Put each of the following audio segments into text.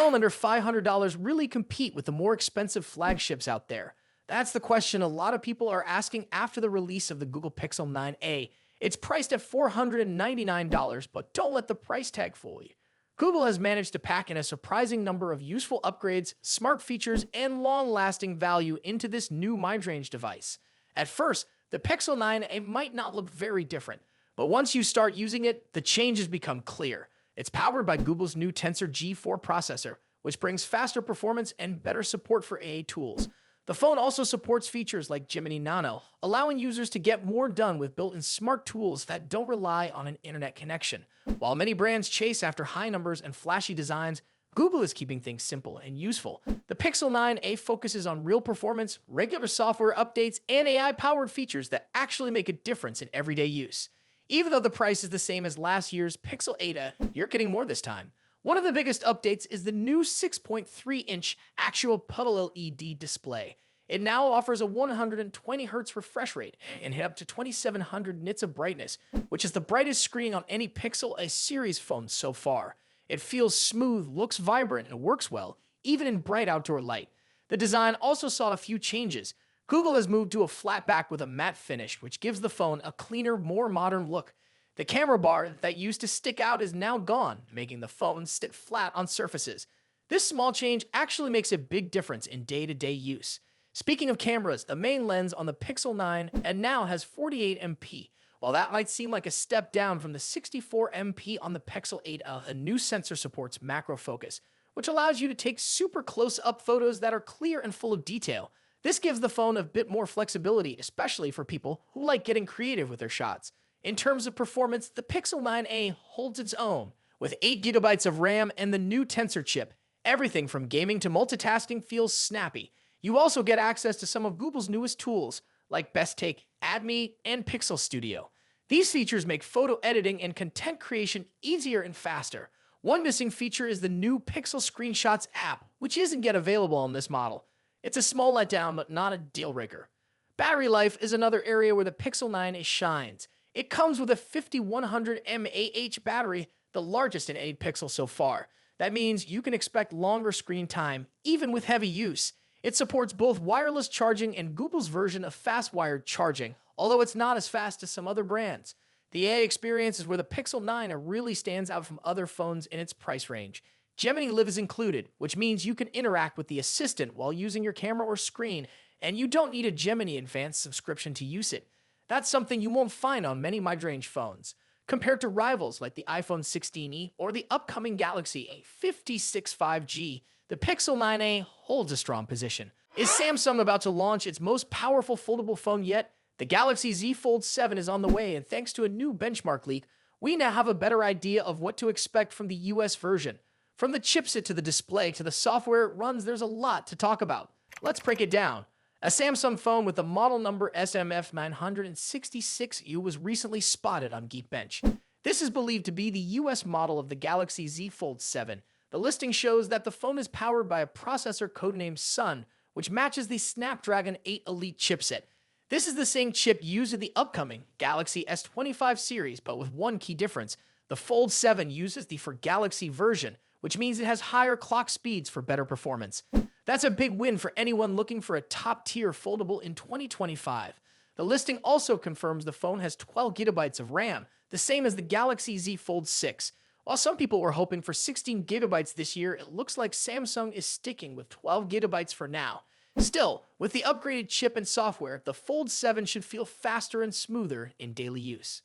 phone under $500 really compete with the more expensive flagships out there? That's the question a lot of people are asking after the release of the Google Pixel 9a. It's priced at $499, but don't let the price tag fool you. Google has managed to pack in a surprising number of useful upgrades, smart features, and long-lasting value into this new Midrange device. At first, the Pixel 9a might not look very different, but once you start using it, the changes become clear. It's powered by Google's new Tensor G4 processor, which brings faster performance and better support for AI tools. The phone also supports features like Gemini Nano, allowing users to get more done with built-in smart tools that don't rely on an internet connection. While many brands chase after high numbers and flashy designs, Google is keeping things simple and useful. The Pixel 9a focuses on real performance, regular software updates, and AI-powered features that actually make a difference in everyday use. Even though the price is the same as last year's Pixel 8a, you're getting more this time. One of the biggest updates is the new 6.3-inch actual puddle LED display. It now offers a 120Hz refresh rate and hit up to 2700 nits of brightness, which is the brightest screen on any Pixel A series phone so far. It feels smooth, looks vibrant, and works well, even in bright outdoor light. The design also saw a few changes. Google has moved to a flat back with a matte finish, which gives the phone a cleaner, more modern look. The camera bar that used to stick out is now gone, making the phone sit flat on surfaces. This small change actually makes a big difference in day-to-day use. Speaking of cameras, the main lens on the Pixel 9 and now has 48MP. While that might seem like a step down from the 64MP on the Pixel 8a, a new sensor supports macro focus, which allows you to take super close-up photos that are clear and full of detail. This gives the phone a bit more flexibility, especially for people who like getting creative with their shots. In terms of performance, the Pixel 9a holds its own. With 8GB of RAM and the new Tensor chip, everything from gaming to multitasking feels snappy. You also get access to some of Google's newest tools, like Best Take, AdMe, and Pixel Studio. These features make photo editing and content creation easier and faster. One missing feature is the new Pixel Screenshots app, which isn't yet available on this model. It's a small letdown, but not a deal breaker. Battery life is another area where the Pixel 9a shines. It comes with a 5100 mAh battery, the largest in any Pixel so far. That means you can expect longer screen time, even with heavy use. It supports both wireless charging and Google's version of fast-wired charging, although it's not as fast as some other brands. The AI experience is where the Pixel 9 really stands out from other phones in its price range. Gemini Live is included, which means you can interact with the assistant while using your camera or screen, and you don't need a Gemini Advanced subscription to use it. That's something you won't find on many midrange phones. Compared to rivals like the iPhone 16e or the upcoming Galaxy A56 5G, the Pixel 9a holds a strong position. Is Samsung about to launch its most powerful foldable phone yet? The Galaxy Z Fold 7 is on the way, and thanks to a new benchmark leak, we now have a better idea of what to expect from the US version. From the chipset to the display to the software it runs, there's a lot to talk about. Let's break it down. A Samsung phone with the model number SMF966U was recently spotted on Geekbench. This is believed to be the US model of the Galaxy Z Fold 7. The listing shows that the phone is powered by a processor codenamed Sun, which matches the Snapdragon 8 Elite chipset. This is the same chip used in the upcoming Galaxy S25 series, but with one key difference. The Fold 7 uses the For Galaxy version, which means it has higher clock speeds for better performance. That's a big win for anyone looking for a top-tier foldable in 2025. The listing also confirms the phone has 12GB of RAM, the same as the Galaxy Z Fold 6. While some people were hoping for 16GB this year, it looks like Samsung is sticking with 12GB for now. Still, with the upgraded chip and software, the Fold 7 should feel faster and smoother in daily use.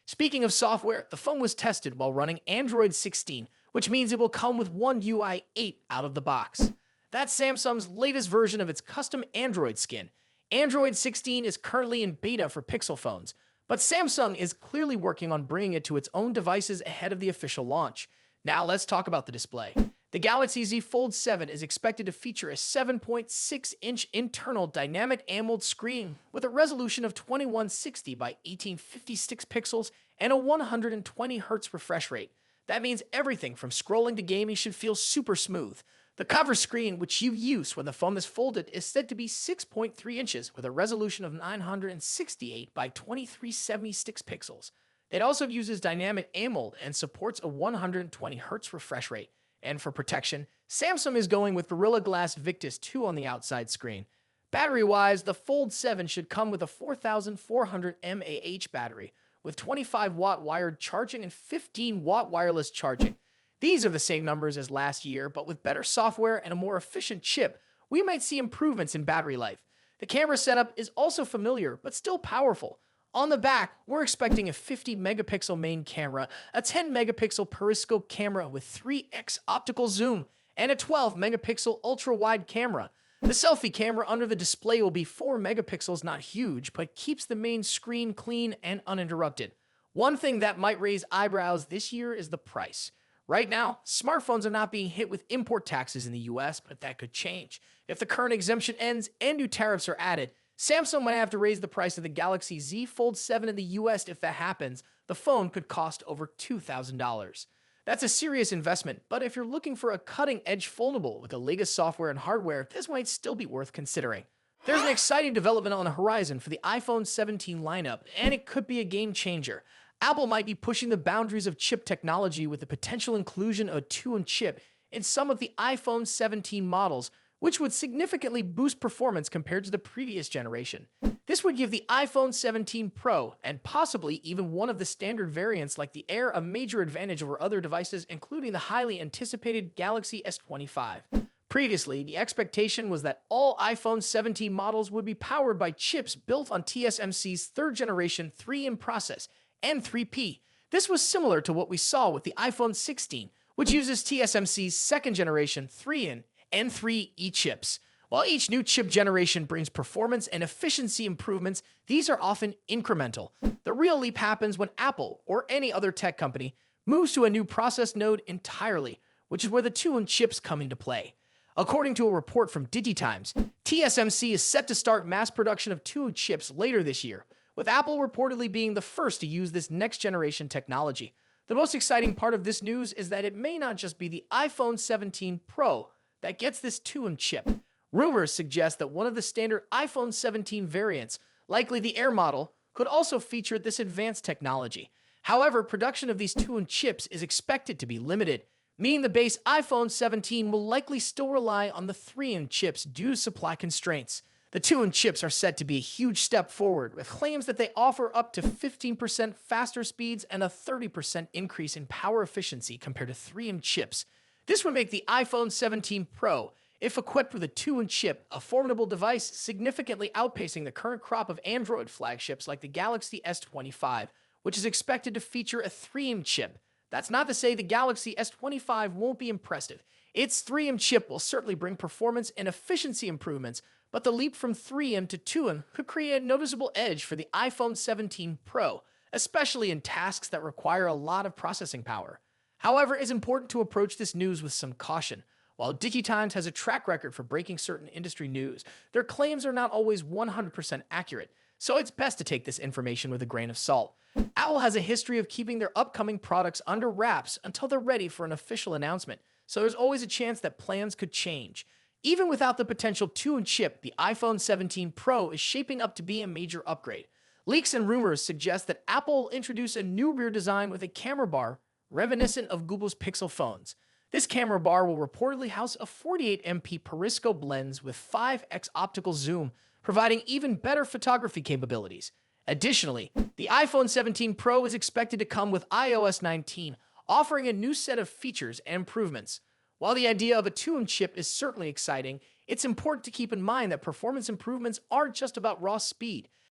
Speaking of software, the phone was tested while running Android 16, which means it will come with One UI 8 out of the box. That's Samsung's latest version of its custom Android skin. Android 16 is currently in beta for Pixel phones, but Samsung is clearly working on bringing it to its own devices ahead of the official launch. Now let's talk about the display. The Galaxy Z Fold 7 is expected to feature a 7.6-inch internal dynamic AMOLED screen with a resolution of 2160 by 1856 pixels and a 120Hz refresh rate. That means everything from scrolling to gaming should feel super smooth. The cover screen, which you use when the phone is folded, is said to be 6.3 inches with a resolution of 968 by 2376 pixels. It also uses dynamic AMOLED and supports a 120Hz refresh rate. And for protection, Samsung is going with Gorilla Glass Victus 2 on the outside screen. Battery-wise, the Fold 7 should come with a 4,400 mAh battery, with 25-watt wired charging and 15-watt wireless charging. These are the same numbers as last year, but with better software and a more efficient chip, we might see improvements in battery life. The camera setup is also familiar, but still powerful. On the back, we're expecting a 50-megapixel main camera, a 10-megapixel periscope camera with 3x optical zoom, and a 12-megapixel ultra-wide camera. The selfie camera under the display will be 4 megapixels, not huge, but keeps the main screen clean and uninterrupted. One thing that might raise eyebrows this year is the price. Right now, smartphones are not being hit with import taxes in the US, but that could change. If the current exemption ends and new tariffs are added, Samsung might have to raise the price of the Galaxy Z Fold 7 in the US. If that happens, the phone could cost over $2,000. That's a serious investment, but if you're looking for a cutting-edge foldable with the latest software and hardware, this might still be worth considering. There's an exciting development on the horizon for the iPhone 17 lineup, and it could be a game changer. Apple might be pushing the boundaries of chip technology with the potential inclusion of a 2-in-chip in some of the iPhone 17 models, which would significantly boost performance compared to the previous generation. This would give the iPhone 17 Pro, and possibly even one of the standard variants like the Air, a major advantage over other devices, including the highly anticipated Galaxy S25. Previously, the expectation was that all iPhone 17 models would be powered by chips built on TSMC's third-generation 3-in process and 3P. This was similar to what we saw with the iPhone 16, which uses TSMC's second-generation 3-in and 3E chips. While each new chip generation brings performance and efficiency improvements, these are often incremental. The real leap happens when Apple, or any other tech company, moves to a new process node entirely, which is where the 2-in chips come into play. According to a report from DigiTimes, TSMC is set to start mass production of 2-in chips later this year, with Apple reportedly being the first to use this next-generation technology. The most exciting part of this news is that it may not just be the iPhone 17 Pro that gets this 2-in chip. Rumors suggest that one of the standard iPhone 17 variants, likely the Air model, could also feature this advanced technology. However, production of these 2-in chips is expected to be limited, meaning the base iPhone 17 will likely still rely on the 3-in chips due to supply constraints. The 2-in chips are said to be a huge step forward, with claims that they offer up to 15% faster speeds and a 30% increase in power efficiency compared to 3-in chips. This would make the iPhone 17 Pro, if equipped with a 2-in chip, a formidable device significantly outpacing the current crop of Android flagships like the Galaxy S25, which is expected to feature a 3-in chip. That's not to say the Galaxy S25 won't be impressive. Its 3-in chip will certainly bring performance and efficiency improvements, but the leap from 3-in to 2-in could create a noticeable edge for the iPhone 17 Pro, especially in tasks that require a lot of processing power. However, it's important to approach this news with some caution. While DigiTimes has a track record for breaking certain industry news, their claims are not always 100% accurate, so it's best to take this information with a grain of salt. Apple has a history of keeping their upcoming products under wraps until they're ready for an official announcement, so there's always a chance that plans could change. Even without the potential 2-in chip, the iPhone 17 Pro is shaping up to be a major upgrade. Leaks and rumors suggest that Apple will introduce a new rear design with a camera bar reminiscent of Google's Pixel phones. This camera bar will reportedly house a 48MP periscope lens with 5x optical zoom, providing even better photography capabilities. Additionally, the iPhone 17 Pro is expected to come with iOS 19, offering a new set of features and improvements. While the idea of a 2-in chip is certainly exciting, it's important to keep in mind that performance improvements aren't just about raw speed.